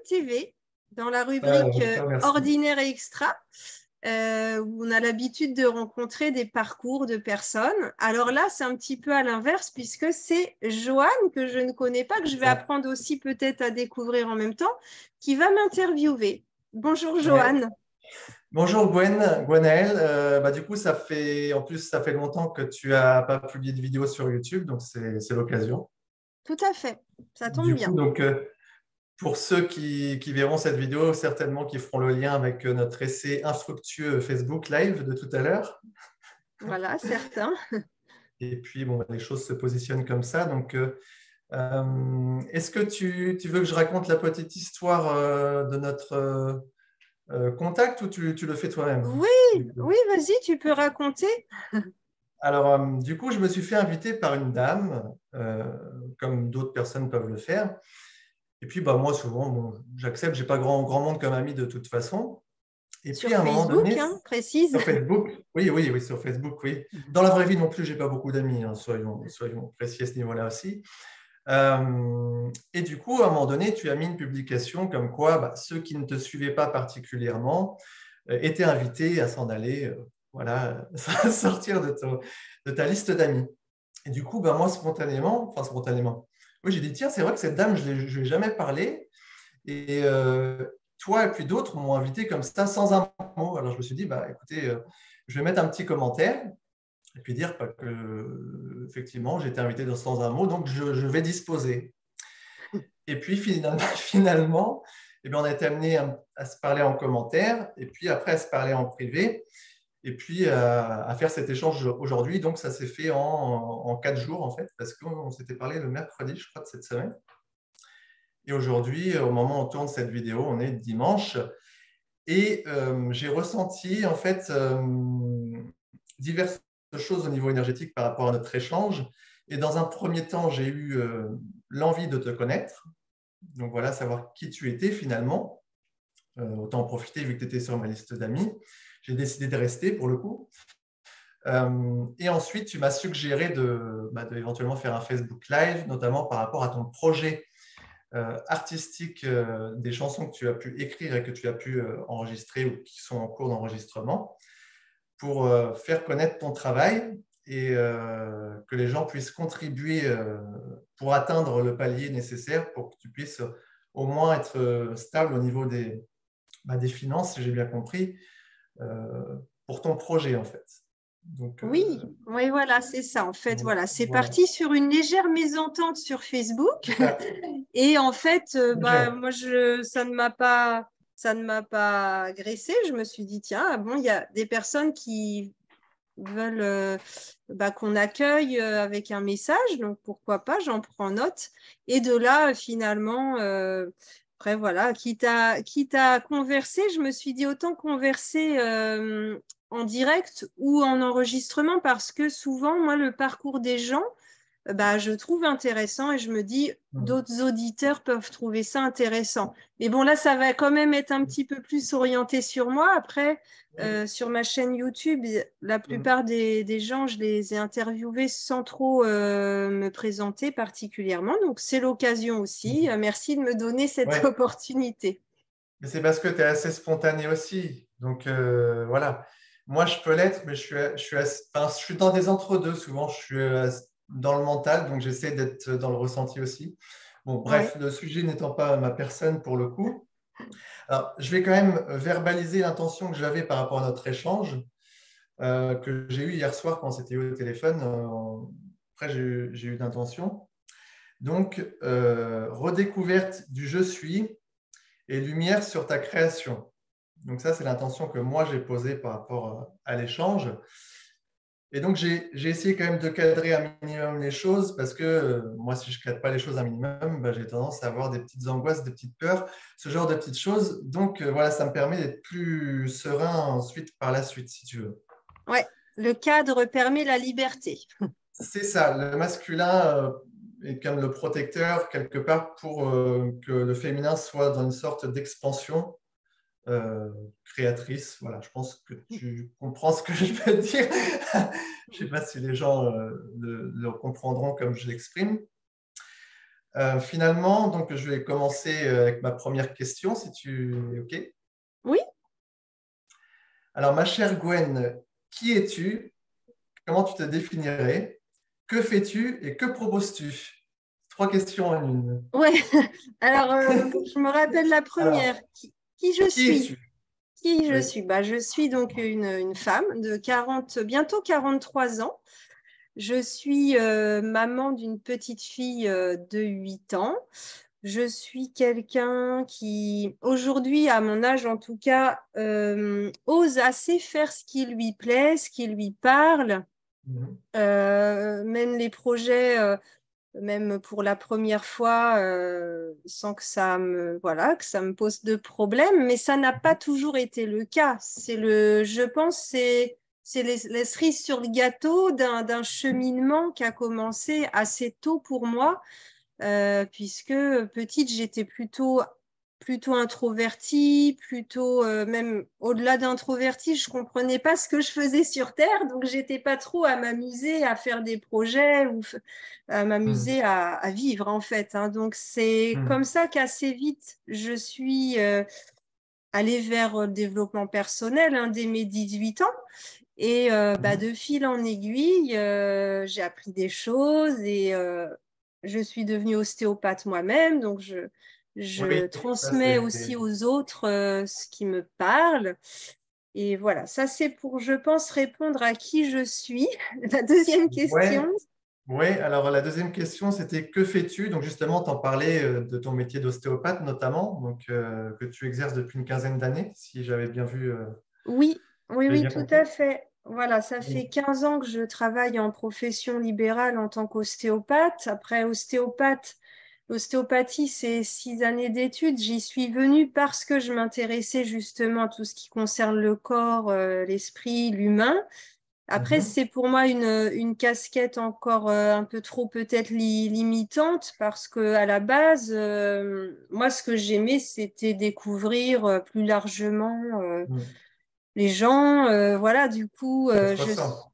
TV dans la rubrique Je te remercie. Ordinaire et Extra, où on a l'habitude de rencontrer des parcours de personnes. Alors là, c'est un petit peu à l'inverse, puisque c'est Joanne, que je ne connais pas, que je vais Ça. apprendre aussi peut-être à découvrir en même temps, qui va m'interviewer. Bonjour Ouais. Joanne. Bonjour Gwenaëlle. Du coup, ça fait longtemps que tu n'as pas publié de vidéo sur YouTube, donc c'est l'occasion. Tout à fait, ça tombe Du coup, bien. pour ceux qui verront cette vidéo, certainement qui feront le lien avec notre essai infructueux Facebook Live de tout à l'heure. Voilà, certain. Et puis, bon, les choses se positionnent comme ça. Donc, est-ce que tu veux que je raconte la petite histoire de notre contact ou tu le fais toi-même? Oui, oui, vas-y, tu peux raconter. Alors, du coup, je me suis fait inviter par une dame, comme d'autres personnes peuvent le faire. Et puis, moi, souvent, bon, j'accepte, je n'ai pas grand monde comme ami de toute façon. Et puis, Sur à un moment Facebook, donné, hein, précise. sur Facebook, oui, sur Facebook, oui. Dans la vraie vie non plus, je n'ai pas beaucoup d'amis, hein, soyons précis à ce niveau-là aussi. Et du coup, à un moment donné, tu as mis une publication comme quoi ceux qui ne te suivaient pas particulièrement étaient invités à s'en aller, voilà, sortir de ta liste d'amis. Et du coup, moi, spontanément, oui, j'ai dit, tiens, c'est vrai que cette dame, je ne lui ai jamais parlé. Et toi et puis d'autres m'ont invité comme ça, sans un mot. Alors, je me suis dit, écoutez, je vais mettre un petit commentaire et puis dire que, effectivement, j'ai été invité sans un mot, donc je vais disposer. Et puis, finalement on a été amené à se parler en commentaire et puis après à se parler en privé et puis à faire cet échange aujourd'hui. Donc, ça s'est fait en 4 jours, en fait, parce qu'on s'était parlé le mercredi, je crois, de cette semaine. Et aujourd'hui, au moment où on tourne cette vidéo, on est dimanche. Et j'ai ressenti, en fait, diverses choses au niveau énergétique par rapport à notre échange. Et dans un premier temps, j'ai eu l'envie de te connaître. Donc voilà, savoir qui tu étais finalement. Autant en profiter vu que tu étais sur ma liste d'amis. J'ai décidé de rester pour le coup. Et ensuite, tu m'as suggéré de éventuellement faire un Facebook Live, notamment par rapport à ton projet artistique des chansons que tu as pu écrire et que tu as pu enregistrer ou qui sont en cours d'enregistrement pour faire connaître ton travail et que les gens puissent contribuer pour atteindre le palier nécessaire pour que tu puisses au moins être stable au niveau des finances, si j'ai bien compris, pour ton projet en fait. Donc, Oui, oui, voilà, c'est ça. En fait, voilà, c'est voilà. parti sur une légère mésentente sur Facebook. Et en fait, moi, ça ne m'a pas agressée. Je me suis dit, tiens, ah bon, il y a des personnes qui veulent qu'on accueille avec un message, donc pourquoi pas, j'en prends note. Et de là, finalement, après, voilà, quitte à converser, je me suis dit autant converser en direct ou en enregistrement parce que souvent, moi, le parcours des gens, je trouve intéressant et je me dis d'autres auditeurs peuvent trouver ça intéressant. Mais bon, là, ça va quand même être un petit peu plus orienté sur moi. Après, Oui. sur ma chaîne YouTube, la plupart des gens, je les ai interviewés sans trop me présenter particulièrement. Donc, c'est l'occasion aussi. Merci de me donner cette Ouais. opportunité. Mais c'est parce que tu es assez spontané aussi. Donc, voilà. Moi, je peux l'être, mais je suis dans des entre-deux. Souvent, je suis dans le mental, donc j'essaie d'être dans le ressenti aussi. Bon, Ouais. bref, le sujet n'étant pas ma personne pour le coup. Alors, je vais quand même verbaliser l'intention que j'avais par rapport à notre échange que j'ai eu hier soir quand c'était au téléphone. Après, j'ai eu d'intention. Donc, redécouverte du je suis et lumière sur ta création. Donc ça, c'est l'intention que moi, j'ai posée par rapport à l'échange. Et donc, j'ai essayé quand même de cadrer un minimum les choses parce que moi, si je ne cadre pas les choses un minimum, j'ai tendance à avoir des petites angoisses, des petites peurs, ce genre de petites choses. Donc, voilà, ça me permet d'être plus serein ensuite par la suite, si tu veux. Ouais. Le cadre permet la liberté. C'est ça, le masculin est comme le protecteur quelque part pour que le féminin soit dans une sorte d'expansion créatrice. Voilà, je pense que tu comprends ce que je veux dire. Je ne sais pas si les gens le comprendront comme je l'exprime. Finalement, donc, je vais commencer avec ma première question, si tu es OK. Oui. Alors, ma chère Gwen, qui es-tu? Comment tu te définirais? Que fais-tu et que proposes-tu? Trois questions en une. Ouais. Alors, je me rappelle la première. Alors, Qui je qui suis? es-tu? Qui je Oui. suis? Bah, je suis donc une femme de 40, bientôt 43 ans. Je suis maman d'une petite fille de 8 ans. Je suis quelqu'un qui, aujourd'hui, à mon âge en tout cas, ose assez faire ce qui lui plaît, ce qui lui parle, Mhm. mène les projets, même pour la première fois, sans que voilà, que ça me pose de problème. Mais ça n'a pas toujours été le cas. Je pense, c'est les cerises sur le gâteau d'un cheminement qui a commencé assez tôt pour moi, puisque petite, j'étais plutôt introvertie, plutôt même au-delà d'introvertie, je comprenais pas ce que je faisais sur Terre, donc j'étais pas trop à m'amuser à faire des projets ou à Mhm. m'amuser à vivre en fait, hein. Donc c'est comme Mhm. ça qu'assez vite je suis allée vers le développement personnel, hein, dès mes 18 ans. Et bah, Mhm. de fil en aiguille, j'ai appris des choses et je suis devenue ostéopathe moi-même. Donc, je Oui, ça transmets aussi c'est. aux autres ce qui me parle. Et voilà, ça c'est pour, je pense, répondre à qui je suis. La deuxième question. Ouais, ouais. Alors la deuxième question, c'était que fais-tu? Donc justement, tu en parlais de ton métier d'ostéopathe notamment, donc que tu exerces depuis une quinzaine d'années, si j'avais bien vu, Oui, oui, j'avais oui, bien tout à compris. fait. Voilà, ça fait Oui. 15 ans que je travaille en profession libérale en tant qu'ostéopathe. Après, l'ostéopathie, c'est 6 années d'études. J'y suis venue parce que je m'intéressais justement à tout ce qui concerne le corps, l'esprit, l'humain. Après, Mhm. c'est pour moi une casquette encore un peu trop peut-être limitante parce que à la base, moi, ce que j'aimais, c'était découvrir plus largement Mhm. les gens. Voilà, du coup, Ça se ressent.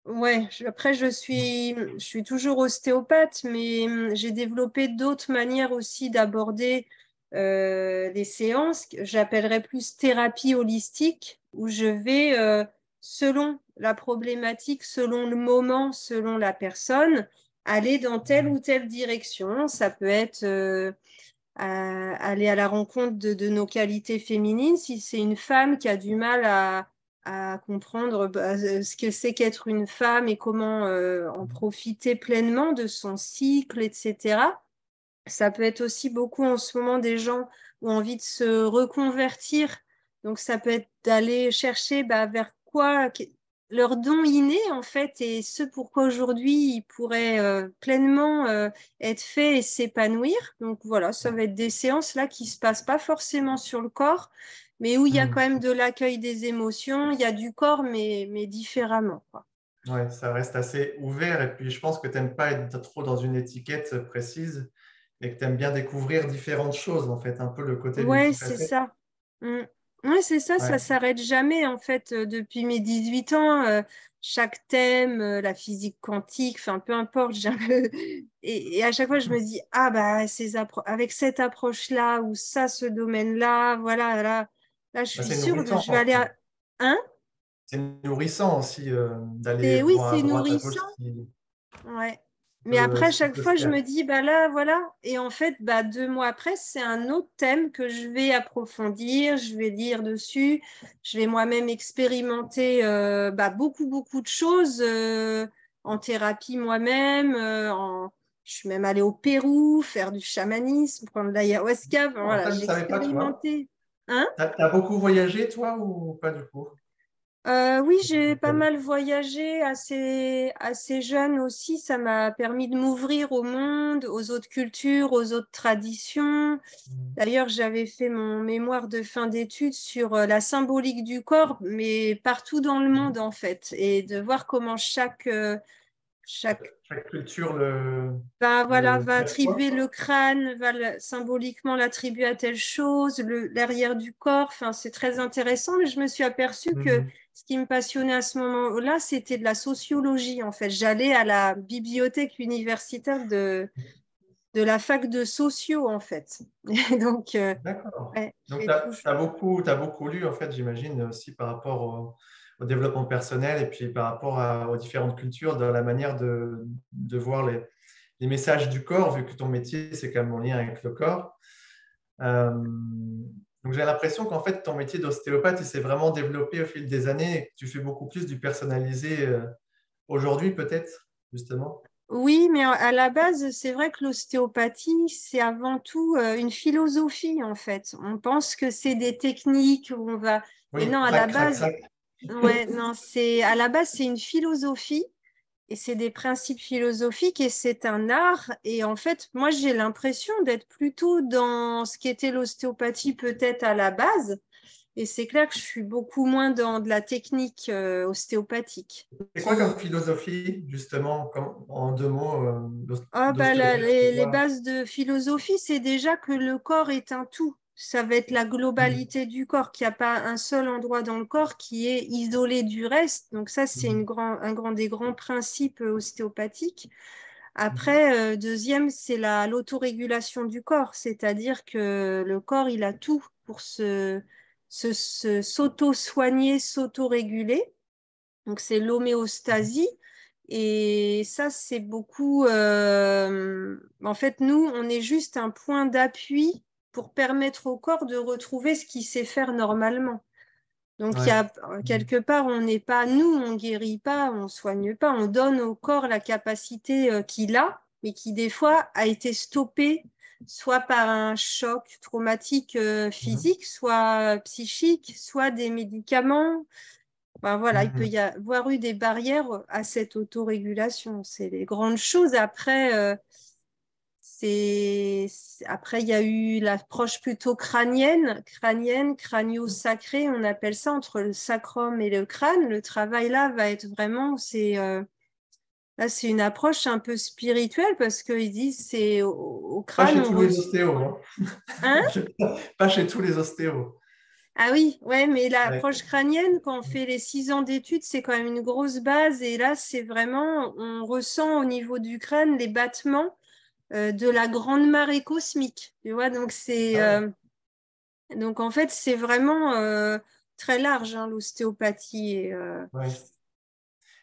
ouais, après, je suis toujours ostéopathe, mais j'ai développé d'autres manières aussi d'aborder les séances que j'appellerais plus thérapie holistique, où je vais, selon la problématique, selon le moment, selon la personne, aller dans telle ou telle direction. Ça peut être aller à la rencontre de nos qualités féminines. Si c'est une femme qui a du mal à comprendre ce que c'est qu'être une femme et comment en profiter pleinement de son cycle, etc. Ça peut être aussi beaucoup en ce moment des gens qui ont envie de se reconvertir. Donc ça peut être d'aller chercher vers quoi leur don inné en fait et ce pourquoi aujourd'hui ils pourraient pleinement être faits et s'épanouir. Donc voilà, ça va être des séances là qui se passent pas forcément sur le corps, mais où il y a quand Mhm. même de l'accueil des émotions, il y a du corps mais différemment, quoi. Ouais, ça reste assez ouvert et puis je pense que tu n'aimes pas être trop dans une étiquette précise et que tu aimes bien découvrir différentes choses en fait, un peu le côté Ouais, c'est multifacette. ça. Mm. Ouais, c'est ça, ça Ouais. s'arrête jamais en fait depuis mes 18 ans. Chaque thème, la physique quantique, enfin peu importe, et à chaque fois je me dis, ah bah avec cette approche-là ou ça, ce domaine-là, voilà, là je Bah, suis c'est sûre que nourrissant. je vais aller à. Hein? C'est nourrissant aussi d'aller Et oui, voir à c'est droite, à nourrissant. gauche Ouais. Mais après, à ce qui chaque peut se fois, je me faire. dis, bah là, voilà. Et en fait, 2 mois après, c'est un autre thème que je vais approfondir, je vais lire dessus, je vais moi-même expérimenter beaucoup, beaucoup de choses en thérapie moi-même. Je suis même allée au Pérou faire du chamanisme, prendre de l'ayahuasca. Enfin, Alors voilà, ça, je ne j'ai savais pas, tu vois. expérimenté. Hein? Tu as beaucoup voyagé, toi, ou pas du coup? Oui, j'ai pas mal voyagé assez jeune aussi. Ça m'a permis de m'ouvrir au monde, aux autres cultures, aux autres traditions. D'ailleurs, j'avais fait mon mémoire de fin d'études sur la symbolique du corps, mais partout dans le monde en fait, et de voir comment chaque Chaque culture voilà, le va perçoit. attribuer le crâne, symboliquement l'attribuer à telle chose, l'arrière du corps. Enfin, c'est très intéressant, mais je me suis aperçue que Mhm. ce qui me passionnait à ce moment-là, c'était de la sociologie, en fait. J'allais à la bibliothèque universitaire de la fac de sociaux, en fait. Donc, D'accord. ouais, je Donc, fais tu tout. as beaucoup lu, en fait, j'imagine, aussi par rapport au développement personnel et puis par rapport aux différentes cultures, dans la manière de voir les messages du corps, vu que ton métier, c'est quand même en lien avec le corps. Euh, donc, j'ai l'impression qu'en fait, ton métier d'ostéopathe, il s'est vraiment développé au fil des années et que tu fais beaucoup plus du personnalisé aujourd'hui, peut-être, justement. Oui, mais à la base, c'est vrai que l'ostéopathie, c'est avant tout une philosophie, en fait. On pense que c'est des techniques où on va. Et Oui, non, à la crac, crac, base, crac. ouais, non, c'est à la base, c'est une philosophie et c'est des principes philosophiques et c'est un art. Et en fait, moi, j'ai l'impression d'être plutôt dans ce qu'était l'ostéopathie peut-être à la base. Et c'est clair que je suis beaucoup moins dans de la technique ostéopathique. C'est quoi comme philosophie, justement, en deux mots, Ah bah d'ostéopathe pour les toi? bases de philosophie, c'est déjà que le corps est un tout. Ça va être la Mhm. globalité du corps, qu'il n'y a pas un seul endroit dans le corps qui est isolé du reste. Donc ça, c'est Mhm. un grand des grands principes ostéopathiques. Mhm. Après, deuxième, c'est l'autorégulation du corps, c'est-à-dire que le corps, il a tout pour s'auto-soigner, s'auto-réguler. Donc, c'est l'homéostasie. Et ça, c'est beaucoup. En fait, nous, on est juste un point d'appui pour permettre au corps de retrouver ce qu'il sait faire normalement. Donc, il y Ouais. a quelque part, on n'est pas, nous, on guérit pas, on soigne pas, on donne au corps la capacité qu'il a, mais qui des fois a été stoppée soit par un choc traumatique Mhm. physique, soit psychique, soit des médicaments. Ben voilà, il peut Mhm. y avoir eu des barrières à cette autorégulation. C'est les grandes choses. Après, après, il y a eu l'approche plutôt crânienne, crânio-sacrée, on appelle ça, entre le sacrum et le crâne. Le travail là va être vraiment, là, c'est une approche un peu spirituelle parce qu'ils disent c'est au Pas crâne, chez on tous les reçoit. ostéos, hein. Hein? Pas chez tous les ostéos. Ah oui, ouais, mais Ouais. l'approche crânienne, quand on fait les 6 ans d'études, c'est quand même une grosse base. Et là, c'est vraiment, on ressent au niveau du crâne les battements de la grande marée cosmique. Tu vois, Ah ouais. donc en fait, c'est vraiment très large, hein, l'ostéopathie. Ouais.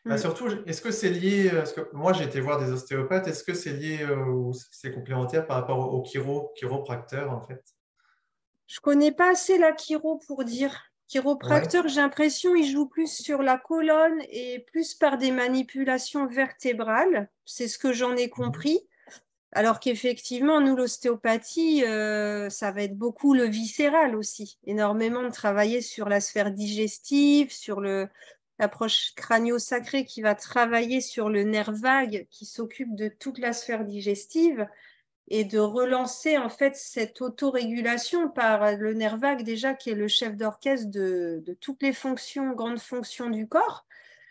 Bah, Hmm. surtout, est-ce que c'est lié, parce que moi j'ai été voir des ostéopathes, est-ce que c'est lié ou c'est complémentaire par rapport au chiropracteur en fait? Je connais pas assez la chiro pour dire. Ouais. Chiropracteur, j'ai l'impression il joue plus sur la colonne et plus par des manipulations vertébrales. C'est ce que j'en ai Mhm. compris. Alors qu'effectivement, nous, l'ostéopathie, ça va être beaucoup le viscéral aussi. Énormément de travailler sur la sphère digestive, sur l'approche crânio-sacrée qui va travailler sur le nerf vague qui s'occupe de toute la sphère digestive et de relancer en fait cette autorégulation par le nerf vague déjà qui est le chef d'orchestre de toutes les fonctions, grandes fonctions du corps.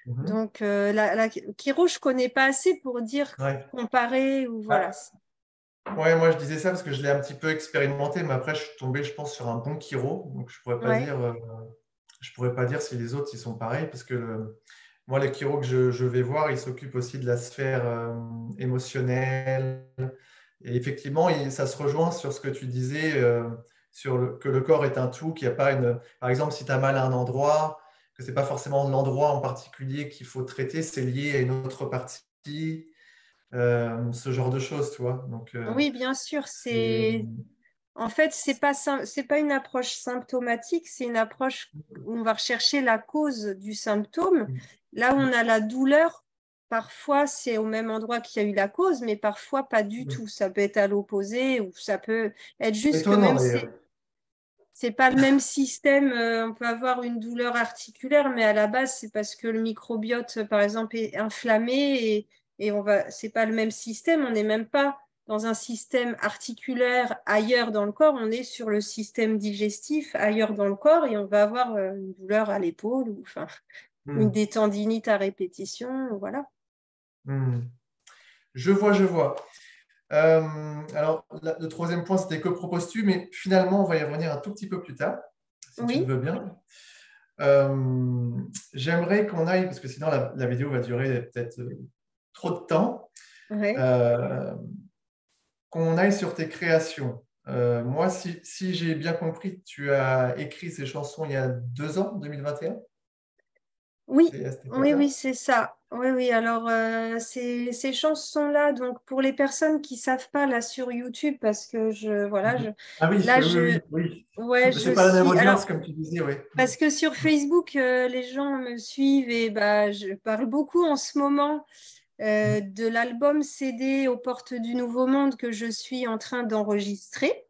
Mhm. Donc, la chiro, je connais pas assez pour dire Ouais. comparer ou voilà. Ah, ouais, moi je disais ça parce que je l'ai un petit peu expérimenté, mais après je suis tombé, je pense, sur un bon chiro, donc Ouais. je pourrais pas dire si les autres ils sont pareils, parce que moi les chiros que je vais voir, ils s'occupent aussi de la sphère émotionnelle. Et effectivement, ça se rejoint sur ce que tu disais, que le corps est un tout, qu'il n'y a pas une. Par exemple, si tu as mal à un endroit, que ce n'est pas forcément l'endroit en particulier qu'il faut traiter, c'est lié à une autre partie, ce genre de choses, tu vois. Donc, Oui, bien sûr, c'est. c'est en fait, c'est pas une approche symptomatique, c'est une approche où on va rechercher la cause du symptôme. Là où on a la douleur, parfois c'est au même endroit qu'il y a eu la cause, mais parfois pas du tout. Ça peut être à l'opposé ou ça peut être juste que Étonnant même d'ailleurs. c'est pas le même système. On peut avoir une douleur articulaire, mais à la base, c'est parce que le microbiote, par exemple, est inflammé et c'est pas le même système. On n'est même pas dans un système articulaire ailleurs dans le corps. On est sur le système digestif ailleurs dans le corps et on va avoir une douleur à l'épaule ou enfin une Hmm. détendinite à répétition. Voilà. Hmm. Je vois. Alors, le troisième point, c'était que proposes-tu, mais finalement, on va y revenir un tout petit peu plus tard, si tu le Oui, veux bien. Euh, J'aimerais qu'on aille, parce que sinon la vidéo va durer peut-être trop de temps. ouais. Euh, qu'on aille sur tes créations. Moi, si j'ai bien compris, tu as écrit ces chansons il y a 2 ans, 2021. Oui, C'est à cette oui, époque-là? oui, c'est ça. Oui, oui. Alors, ces chansons-là, donc pour les personnes qui savent pas, là sur YouTube, parce que voilà, Mhm. Ah oui, là, oui, oui, oui, ouais, oui. C'est je pas la même suis. Alors, audience, comme tu disais, oui. parce que sur Facebook, les gens me suivent et bah, je parle beaucoup en ce moment de l'album CD aux portes du Nouveau Monde que je suis en train d'enregistrer.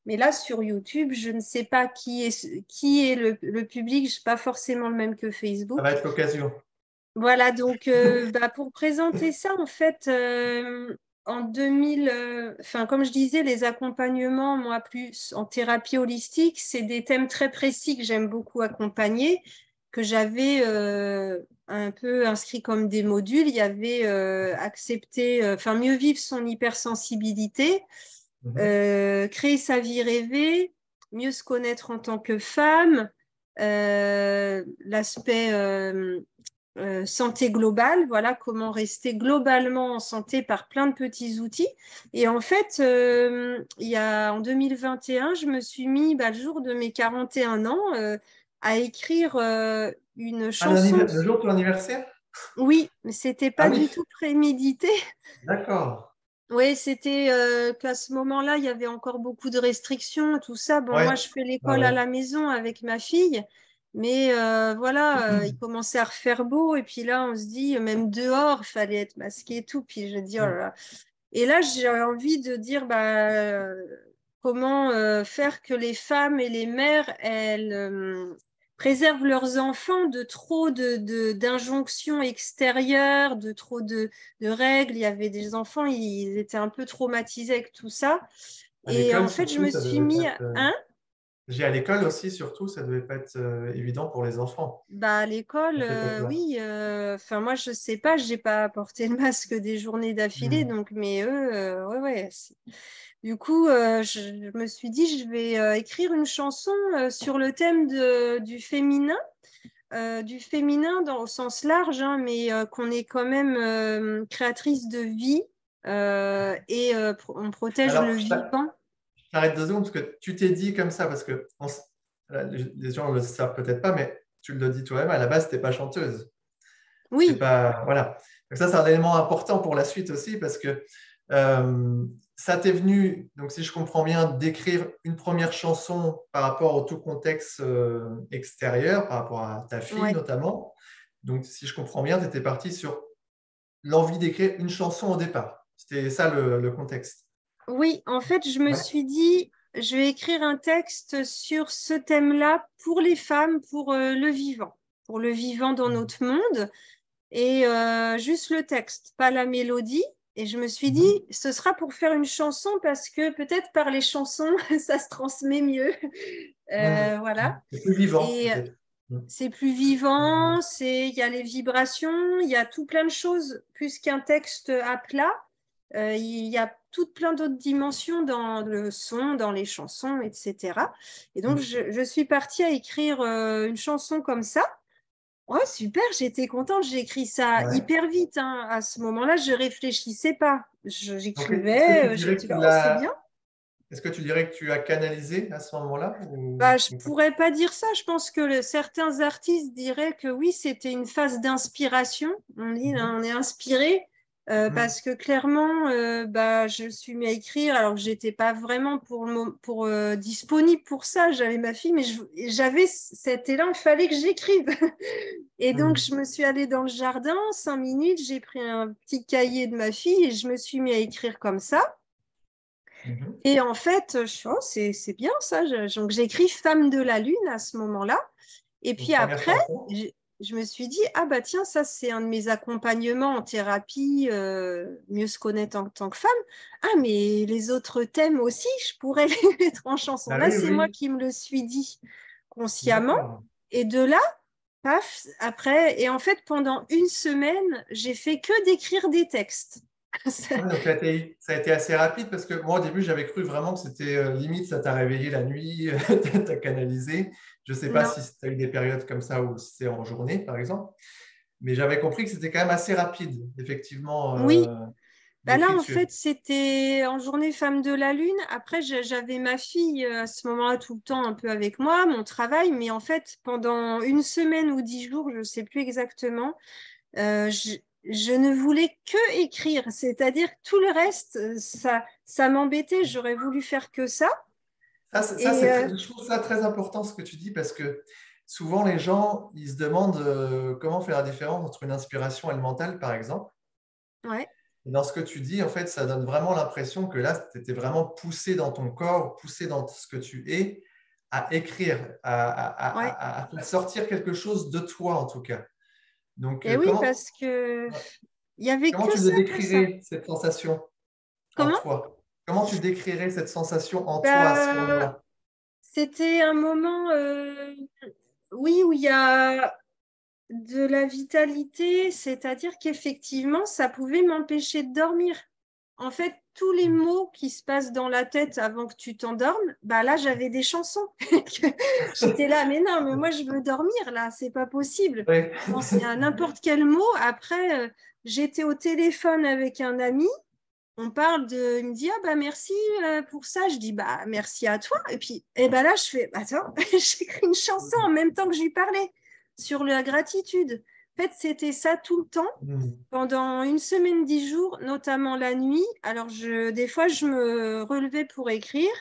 Mais là, sur YouTube, je ne sais pas qui est le public, je ne sais pas forcément le même que Ça va Facebook. être l'occasion. Voilà, donc bah, pour présenter ça, en fait, en 2000, enfin, comme je disais, les accompagnements, moi, plus en thérapie holistique, c'est des thèmes très précis que j'aime beaucoup accompagner, que j'avais un peu inscrit comme des modules. Il y avait accepter, enfin, mieux vivre son hypersensibilité, Mhm. créer sa vie rêvée, mieux se connaître en tant que femme, l'aspect santé globale, voilà comment rester globalement en santé par plein de petits outils. Et en fait, en 2021, je me suis mis, bah, le jour de mes 41 ans, à écrire une Ah, chanson. le jour de ton anniversaire? Oui, mais c'était Ah pas oui, du tout prémédité. d'accord. Oui, c'était qu'à ce moment-là, il y avait encore beaucoup de restrictions, tout ça. Bon, moi, Ouais, je fais ouais, l'école à ouais. la maison avec ma fille, mais voilà, il commençait à refaire beau, et puis là, on se dit, même dehors, il fallait être masqué et tout. Puis je dis, oh là là. Et là, j'ai envie de dire, bah, comment faire que les femmes et les mères, elles préservent leurs enfants de trop d'injonctions extérieures, de trop de règles. Il y avait des enfants, ils étaient un peu traumatisés avec tout ça. À Et l'école, en fait, je surtout, me ça suis devait pas mis, être. hein, J'ai à l'école aussi, surtout, ça devait pas être évident pour les enfants bah, à l'école, à cette époque-là. oui. Enfin, moi, je sais pas, j'ai pas porté le masque des journées d'affilée, Hmm. donc, mais eux, ouais, ouais. Du coup, je me suis dit, je vais écrire une chanson sur le thème du féminin au sens large, hein, mais qu'on est quand même créatrice de vie et on protège le Alors, vivant. je t'arrête 2 secondes parce que tu t'es dit comme ça, parce que les gens ne le savent peut-être pas, mais tu le dis toi-même, à la base, tu n'es pas chanteuse. C'est Oui, pas, voilà. Donc ça, c'est un élément important pour la suite aussi parce que ça t'est venu, donc si je comprends bien, d'écrire une première chanson par rapport au tout contexte extérieur, par rapport à ta fille ouais. notamment. Donc si je comprends bien, tu étais parti sur l'envie d'écrire une chanson au départ. C'était ça le contexte. Oui, en fait, je me Ouais. suis dit, je vais écrire un texte sur ce thème-là pour les femmes, pour le vivant dans notre monde. Et juste le texte, pas la mélodie. Et je me suis dit, Mhm. ce sera pour faire une chanson parce que peut-être par les chansons, ça se transmet mieux. Mhm. Voilà. C'est plus vivant, Et peut-être. Mhm. c'est plus vivant, il y a les vibrations, il y a tout plein de choses, plus qu'un texte à plat. Il y a tout plein d'autres dimensions dans le son, dans les chansons, etc. Et donc, je suis partie à écrire une chanson comme ça. Ouais, super, j'étais contente. J'ai écrit ça Ouais. hyper vite, hein. À ce moment-là, je réfléchissais pas. Donc, est-ce que tu J'écrivais, dirais j'étais que là, oh, c'est bien. est-ce que tu dirais que tu as canalisé à ce moment-là Bah, je ou pas? pourrais pas dire ça. Je pense que certains artistes diraient que oui, c'était une phase d'inspiration. On dit, Mhm. hein, on est inspiré Mhm. parce que clairement, bah, je me suis mis à écrire alors que j'étais pas vraiment disponible pour ça. J'avais ma fille, mais j'avais cet élan. Il fallait que j'écrive. Et donc, Mhm. je me suis allée dans le jardin, 5 minutes, j'ai pris un petit cahier de ma fille et je me suis mis à écrire comme ça. Mhm. Et en fait, je suis, oh, c'est bien ça. Donc, j'ai écrit Femme de la Lune à ce moment-là. Et Une puis première après, chanson. je me suis dit, ah bah tiens, ça, c'est un de mes accompagnements en thérapie, mieux se connaître en tant que femme. Ah, mais les autres thèmes aussi, je pourrais les mettre en chanson. Ah Là, oui, c'est moi oui. qui me le suis dit consciemment. D'accord. Et de là, paf, après, et en fait, pendant une semaine, j'ai fait que d'écrire des textes. Ouais, donc ça a été assez rapide parce que moi, au début, j'avais cru vraiment que c'était limite, ça t'a réveillé la nuit, t'as canalisé. Je ne sais pas Non. si tu as eu des périodes comme ça ou si c'est en journée, par exemple. Mais j'avais compris que c'était quand même assez rapide, effectivement. Oui, Bah là, en d'écriture? fait, c'était en journée femme de la Lune. Après, j'avais ma fille à ce moment-là tout le temps un peu avec moi, mon travail. Mais en fait, pendant une semaine ou 10 jours, je ne sais plus exactement, je ne voulais que écrire. C'est-à-dire que tout le reste, ça m'embêtait. J'aurais voulu faire que ça. Et Je trouve ça très important ce que tu dis parce que souvent les gens, ils se demandent comment faire la différence entre une inspiration et le mental, par exemple. ouais, Et dans ce que tu dis, en fait, ça donne vraiment l'impression que là, tu étais vraiment poussé dans ton corps, poussé dans ce que tu es, à écrire, ouais. à faire sortir quelque chose de toi, en tout cas. Donc, Et oui, parce que il y avait comment que tu le ça comme ça. décrirais, cette sensation en Comment? toi? Comment tu décrirais cette sensation en toi à ce Bah, moment-là? c'était un moment, oui, où il y a de la vitalité, c'est-à-dire qu'effectivement, ça pouvait m'empêcher de dormir. En fait, tous les mots qui se passent dans la tête avant que tu t'endormes, bah là, j'avais des chansons. J'étais là, mais non, mais moi, je veux dormir, là, c'est pas possible. Oui. Je pensais à n'importe quel mot. Après, j'étais au téléphone avec un ami. On parle de, il me dit, ah bah merci pour ça. Je dis, bah merci à toi. Et puis, et bah là, je fais, attends, j'écris une chanson en même temps que je lui parlais sur la gratitude. En fait, c'était ça tout le temps, Hmm. pendant une semaine, 10 jours, notamment la nuit. Alors, des fois, je me relevais pour écrire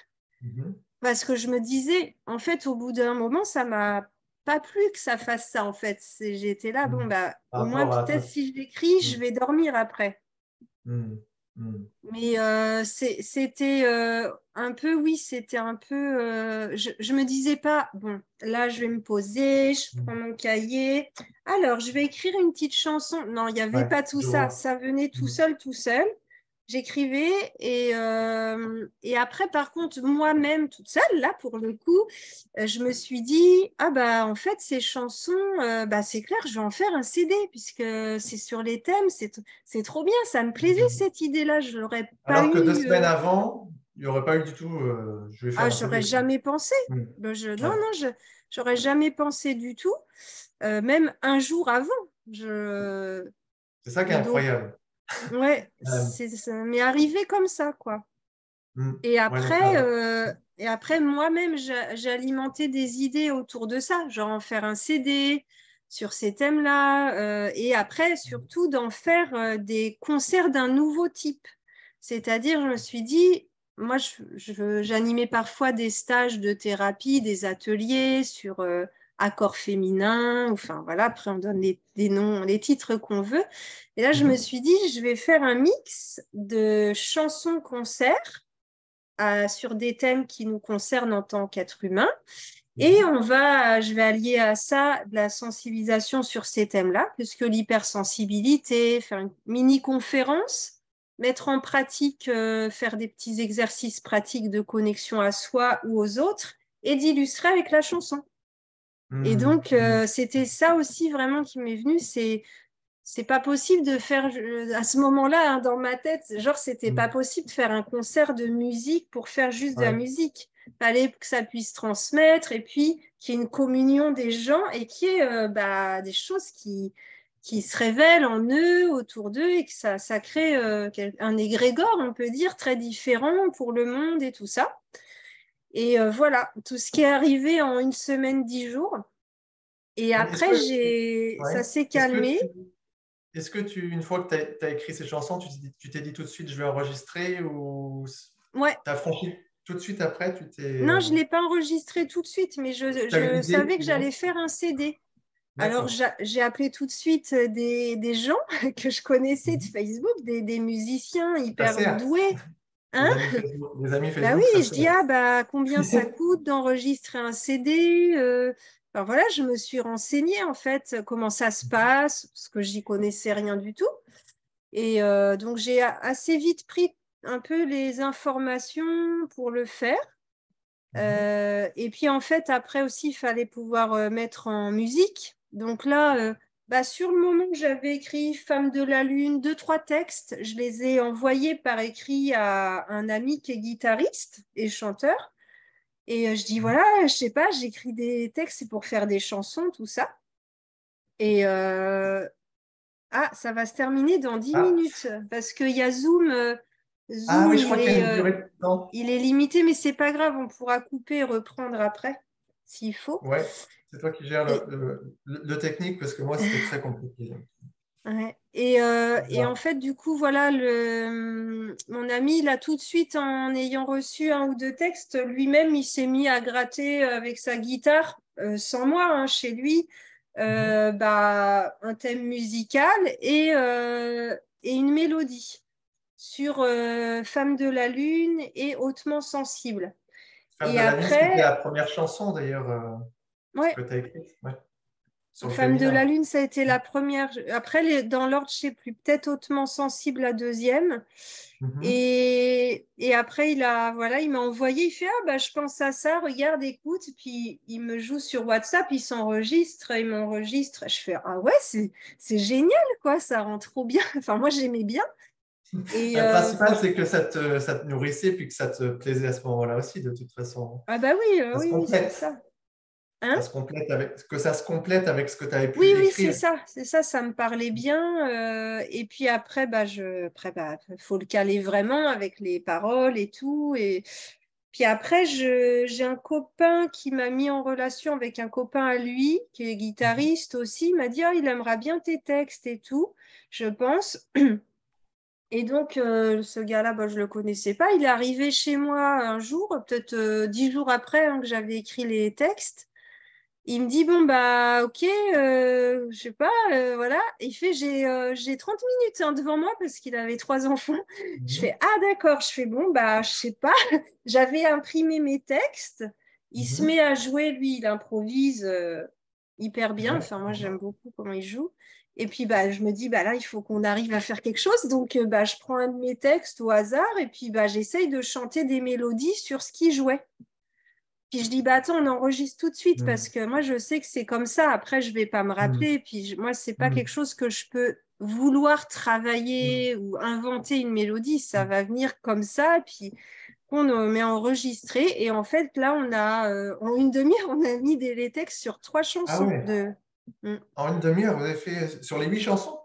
Mhm. parce que je me disais, en fait, au bout d'un moment, ça m'a pas plu que ça fasse ça, en fait. J'étais là, bon, Hmm. bah, Par au moins, rapport à peut-être toi. si je l'écris, Hmm. je vais dormir après. Hmm. Hmm. Mais c'était un peu, oui, c'était un peu. Je me disais pas, bon, là, je vais me poser, je prends Hmm. mon cahier. Alors, je vais écrire une petite chanson. Non, il n'y avait Ouais, pas tout je ça. vois. Ça venait tout Hmm. seul, tout seul. J'écrivais et après, par contre, moi-même, toute seule, là, pour le coup, je me suis dit, ah bah, en fait, ces chansons, bah, c'est clair, je vais en faire un CD puisque c'est sur les thèmes, c'est trop bien, ça me plaisait Hmm. cette idée-là, je l'aurais pas Alors que deux eu. semaines avant, il n'y aurait pas eu du tout, je vais faire Ah, un j'aurais CD. jamais pensé. Hmm. Non, Ouais. non, j'aurais jamais pensé du tout, même un jour avant. C'est ça qui est Donc, incroyable. ouais, Euh, ça m'est arrivé comme ça, quoi. hmm. Et Ouais, donc, après, moi-même, j'alimentais des idées autour de ça, genre en faire un CD sur ces thèmes-là, et après, surtout, d'en faire des concerts d'un nouveau type. C'est-à-dire, je me suis dit, moi, j'animais parfois des stages de thérapie, des ateliers sur accords féminins, enfin voilà, après on donne les noms, les titres qu'on veut. Et là, je me mhm. suis dit, je vais faire un mix de chansons-concerts sur des thèmes qui nous concernent en tant qu'être humain. Et Mhm. je vais allier à ça de la sensibilisation sur ces thèmes-là, puisque l'hypersensibilité, faire une mini-conférence, mettre en pratique, faire des petits exercices pratiques de connexion à soi ou aux autres, et d'illustrer avec la chanson. Et Hmm. donc, Hmm. c'était ça aussi vraiment qui m'est venu, c'est pas possible de faire à ce moment-là, hein, dans ma tête, genre c'était pas Hmm. possible de faire un concert de musique pour faire juste de la Ouais. musique. Fallait que ça puisse transmettre et puis qu'il y ait une communion des gens et qu'il y ait bah, des choses qui se révèlent en eux, autour d'eux et que ça crée un égrégore, on peut dire, très différent pour le monde et tout ça. Et voilà, tout ce qui est arrivé en une semaine, 10 jours. Et Est-ce après, que, ça ouais. s'est Est-ce que calmé. une fois que tu as écrit ces chansons, tu t'es dit tout de suite, je vais enregistrer ou Ouais, tu as franchi tout de suite après, non, je ne l'ai pas enregistré tout de suite, mais tu as eu je l'idée savais que déjà? j'allais faire un CD. Alors, D'accord. j'ai appelé tout de suite des gens que je connaissais de Mhm. Facebook, des musiciens Ça hyper sert. doués. Hein? Les amis Bah oui, Facebook, ça je sert. dis, ah, bah, combien ça coûte d'enregistrer un CD? Alors voilà, je me suis renseignée, en fait, comment ça se passe, parce que j'y connaissais rien du tout. Et donc, j'ai assez vite pris un peu les informations pour le faire. Mhm. Et puis en fait, après aussi, il fallait pouvoir mettre en musique. Donc là, bah, sur le moment que j'avais écrit Femme de la Lune, deux, trois textes, je les ai envoyés par écrit à un ami qui est guitariste et chanteur. Et je dis, voilà, je sais pas, j'écris des textes, c'est pour faire des chansons, tout ça. Et Ah, ça va se terminer dans 10 Ah, minutes parce qu'il y a Zoom. ah Zoom, oui, je crois qu'il y a une durée de temps. il est limité, mais c'est pas grave, on pourra couper et reprendre après, s'il faut. Ouais, c'est toi qui gères Et, le technique parce que moi, c'était très compliqué. ouais. Et en Voilà. fait, du coup, voilà, mon ami, il a tout de suite, en ayant reçu un ou deux textes, lui-même, il s'est mis à gratter avec sa guitare, sans moi, hein, chez lui, Mhm. bah, un thème musical et une mélodie sur Femme de la Lune et Hautement sensible. Femme Et de la Lune, c'était la après, première chanson d'ailleurs ouais, que tu as écrite, ouais, sur le Femme de la féminin. Lune, ça a été la première. Après, dans l'ordre, je sais plus, peut-être Hautement sensible la deuxième. Mhm. Et après, voilà, il m'a envoyé, il fait, ah bah je pense à ça, regarde, écoute. Puis il me joue sur WhatsApp, il m'enregistre. Je fais, ah ouais, c'est génial, quoi, ça rend trop bien. Enfin, moi, j'aimais bien. Et Le principal, c'est que ça te nourrissait puis que ça te plaisait à ce moment-là aussi, de toute façon. ah bah oui, Ça se oui, oui, c'est complète. ça. Hein? Ça se complète avec ce que tu avais Oui, pu oui, écrire. c'est ça, ça me parlait bien. Et puis après, faut le caler vraiment avec les paroles et tout. Et puis après, j'ai un copain qui m'a mis en relation avec un copain à lui, qui est Mhm. guitariste aussi. Il m'a dit, ah, il aimera bien tes textes et tout, je pense. Et donc, ce gars-là, bah, je ne le connaissais pas. Il est arrivé chez moi un jour, peut-être 10 jours après, hein, que j'avais écrit les textes. Il me dit, bon, bah, ok, je sais pas, voilà. Il fait, j'ai 30 minutes, hein, devant moi parce qu'il avait 3 enfants. Je Mhm. fais, ah, d'accord. Je fais, bon, bah, je sais pas. J'avais imprimé mes textes. Il se met Mhm. à jouer, lui, il improvise hyper bien. Ouais. Enfin, moi, j'aime beaucoup comment il joue. Et puis, bah, je me dis, bah, là, il faut qu'on arrive à faire quelque chose. Donc, bah, je prends un de mes textes au hasard et puis, bah, j'essaye de chanter des mélodies sur ce qu'il jouait. Puis je dis, bah attends, on enregistre tout de suite parce Mhm. que moi, je sais que c'est comme ça. Après, je vais pas me Mhm. rappeler. Puis moi, c'est pas quelque Mhm. chose que je peux vouloir travailler ou inventer une mélodie. Ça Mhm. va venir comme ça. Puis on met enregistré. Et en fait, là, en une demi-heure, on a mis les textes sur 3 chansons Ah ouais. Mm. En une demi-heure, vous avez fait sur les 8 chansons?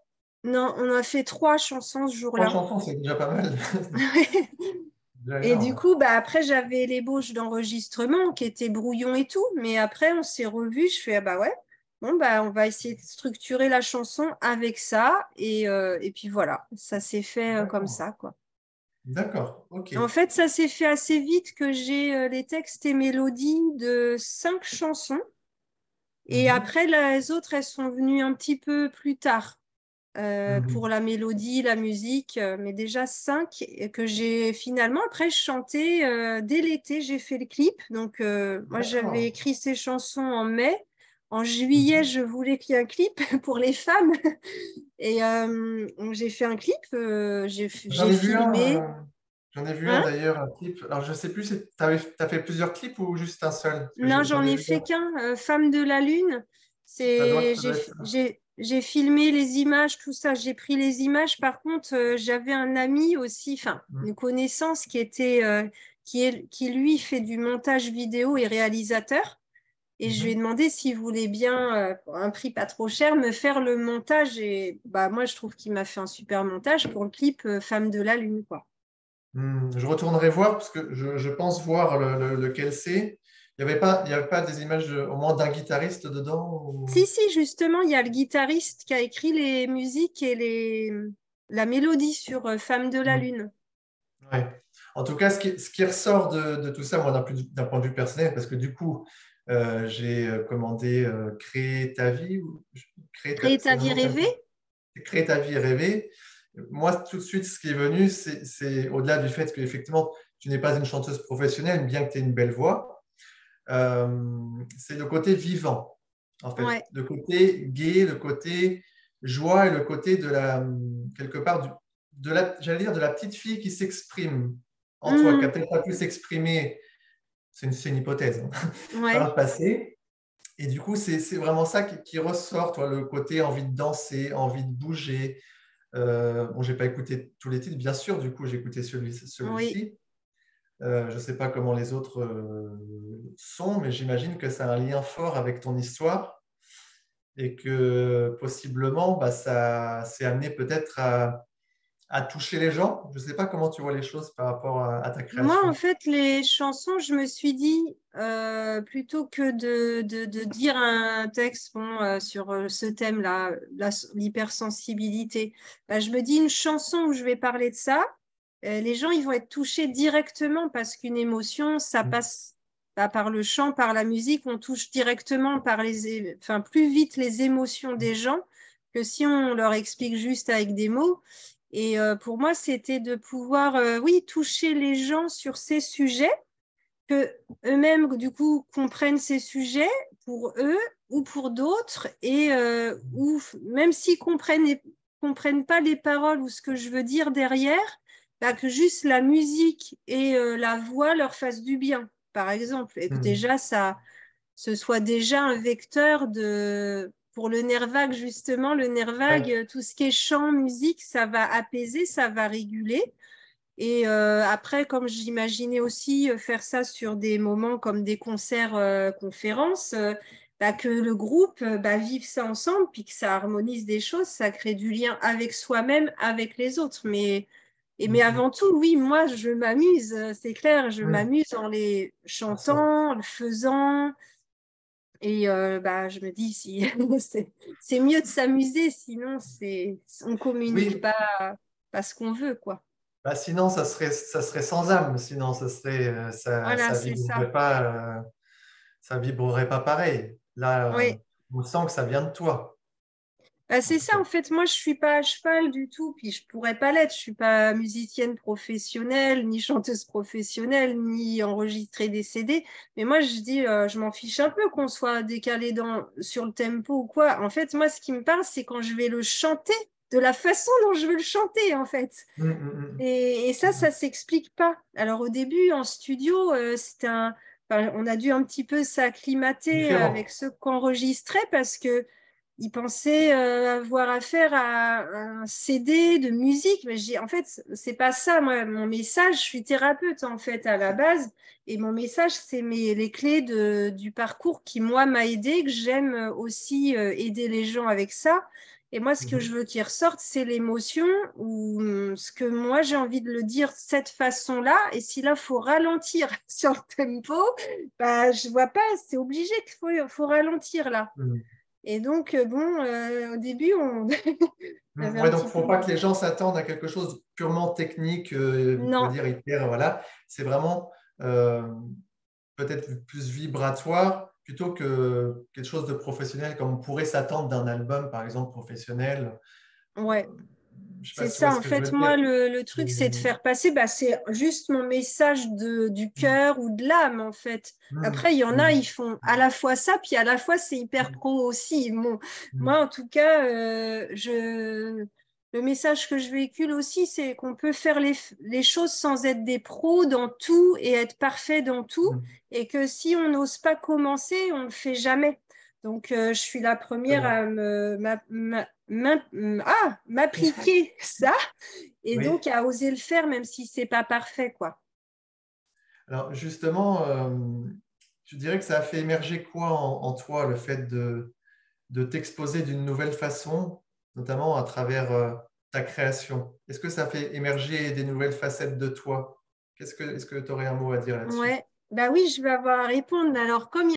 Non, on a fait 3 chansons ce Trois jour-là. chansons, c'est déjà pas mal. C'est déjà Et du énorme. coup, bah, après, j'avais l'ébauche d'enregistrement qui était brouillon et tout. Mais après, on s'est revus. Je fais, ah bah ouais, bon, bah, on va essayer de structurer la chanson avec ça. Et puis voilà, ça s'est fait comme D'accord. ça, quoi. D'accord. Ok. En fait, ça s'est fait assez vite que j'ai les textes et mélodies de 5 chansons. Et Mhm. après, les autres, elles sont venues un petit peu plus tard. Pour Mhm. la mélodie, la musique, mais déjà 5 que j'ai finalement après chanté dès l'été, j'ai fait le clip. Donc moi j'avais D'accord. écrit ces chansons en mai. En juillet, Mhm. je voulais qu'il y ait un clip pour les femmes. Et j'ai fait un clip, J'en j'ai ai vu un. filmé. J'en ai vu un Hein? d'ailleurs, un clip. Alors je sais plus, t'as fait plusieurs clips ou juste un seul? Parce que Non, j'en j'en ai ai vu un. fait qu'un, Femme de la Lune. Ça J'ai doit être ça. j'ai filmé les images, tout ça. J'ai pris les images. Par contre, j'avais un ami aussi, enfin, Mhm. une connaissance qui lui fait du montage vidéo et réalisateur. Et je lui ai Mhm. demandé s'il voulait bien, pour un prix pas trop cher, me faire le montage. Et bah, moi, je trouve qu'il m'a fait un super montage pour le clip Femme de la Lune, quoi. Je retournerai voir parce que je pense voir lequel c'est. Il y avait pas des images au moins d'un guitariste dedans Si, si, justement, il y a le guitariste qui a écrit les musiques et la mélodie sur Femme de la Hmm. Lune. Ouais. En tout cas, ce qui ressort de tout ça, moi, d'un point de vue personnel, parce que du coup, j'ai commandé Créer ta vie, Créer c'est ta le vie nom comme rêvée? Créer ta vie et rêver. Moi, tout de suite, ce qui est venu, c'est au-delà du fait que effectivement, tu n'es pas une chanteuse professionnelle, bien que tu aies une belle voix, c'est le côté vivant, en fait, Ouais. le côté gai, le côté joie et le côté quelque part, j'allais dire, de la petite fille qui s'exprime en toi, qui a Hmm. peut-être pas pu s'exprimer, c'est une hypothèse, hein, dans Ouais. le passé. Et du coup, c'est vraiment ça qui ressort, toi, le côté envie de danser, envie de bouger. Bon, j'ai pas écouté tous les titres, bien sûr, du coup, j'ai écouté Oui. celui-ci. Je ne sais pas comment les autres sont, mais j'imagine que ça a un lien fort avec ton histoire. et que possiblement, ça s'est amené peut-être à toucher les gens. Je ne sais pas comment tu vois les choses par rapport à ta Moi, en création. fait, les chansons, je me suis dit, plutôt que de dire un texte bon, sur ce thème-là, l'hypersensibilité, bah, je me dis une chanson où je vais parler de ça. Les gens, ils vont être touchés directement parce qu'une émotion, ça passe bah, par le chant, par la musique, on touche directement enfin, plus vite les émotions des gens que si on leur explique juste avec des mots. Et pour moi, c'était de pouvoir, oui, toucher les gens sur ces sujets, que eux-mêmes, du coup, comprennent ces sujets pour eux ou pour d'autres, et ou même s'ils comprennent pas les paroles ou ce que je veux dire derrière, bah, que juste la musique et la voix leur fassent du bien, par exemple. Et que Mm. déjà, ce soit déjà un vecteur pour le nerf vague, justement. Le nerf vague, Ouais. tout ce qui est chant, musique, ça va apaiser, ça va réguler. Et après, comme j'imaginais aussi faire ça sur des moments comme des concerts, conférences, bah, que le groupe bah, vive ça ensemble, puis que ça harmonise des choses, ça crée du lien avec soi-même, avec les autres. Mais Mm, avant tout, oui, moi, je m'amuse, c'est clair, je mm. m'amuse en les Bien sûr. chantant, en le faisant. Et bah, je me dis, si, c'est mieux de s'amuser, sinon on communique Oui, pas ce qu'on veut, quoi. sinon, ça serait sans âme. Sinon, Voilà, ça c'est ça. ça vibrerait pas pareil. Là, Oui, on sent que ça vient de toi, bah, en c'est tout ça, cas. en fait. Moi, je suis pas à cheval du tout, puis je pourrais pas l'être. Je suis pas musicienne professionnelle, ni chanteuse professionnelle, ni enregistrer des CD. Mais moi, je dis, je m'en fiche un peu qu'on soit décalé sur le tempo ou quoi. En fait, moi, ce qui me parle, c'est quand je vais le chanter de la façon dont je veux le chanter, en fait. Mm, mm, Et ça s'explique pas. Alors au début, en studio, enfin, on a dû un petit peu s'acclimater avec Différent. ceux qu'enregistrait parce que ils pensaient avoir affaire à un CD de musique. Mais en fait, c'est pas ça. Moi, mon message, je suis thérapeute en fait à la base, et mon message, c'est les clés du parcours qui moi m'a aidé, que j'aime aussi aider les gens avec ça. Et moi, ce que je Mhm. veux qu'il ressorte, c'est l'émotion ou ce que moi, j'ai envie de le dire de cette façon-là. Et si là, il faut ralentir sur le tempo, bah, je vois pas, c'est obligé qu'il faut ralentir là. Mm. Et donc, bon, au début, on avait un Ouais, donc, petit peu... faut pas que les gens s'attendent à quelque chose de purement technique, on va Non, dire hyper, voilà. C'est vraiment euh, peut-être plus vibratoire plutôt que quelque chose de professionnel, comme on pourrait s'attendre d'un album, par exemple, professionnel. ouais. Je sais pas C'est si tu vois ça, ce en que je fait, veux dire. moi, le truc, c'est de C'est- faire passer, bah, c'est juste mon message du cœur ou de l'âme, en fait. Mm, Après, il y en a, ils mm, font à la fois ça, puis à la fois, c'est hyper mm, pro aussi. Bon, mm, moi, en tout cas, le message que je véhicule aussi, c'est qu'on peut faire les choses sans être des pros dans tout et être parfait dans tout, mm. et que si on n'ose pas commencer, on ne le fait jamais. Donc, je suis la première Exactement. à m'appliquer ça et Oui. donc à oser le faire même si c'est pas parfait, quoi. Alors justement, tu dirais que ça a fait émerger quoi en toi, le fait de t'exposer d'une nouvelle façon, notamment à travers ta création? Est-ce que ça fait émerger des nouvelles facettes de toi? Est-ce que tu aurais un mot à dire là-dessus? Ouais, bah oui, je vais avoir à répondre. Alors, comme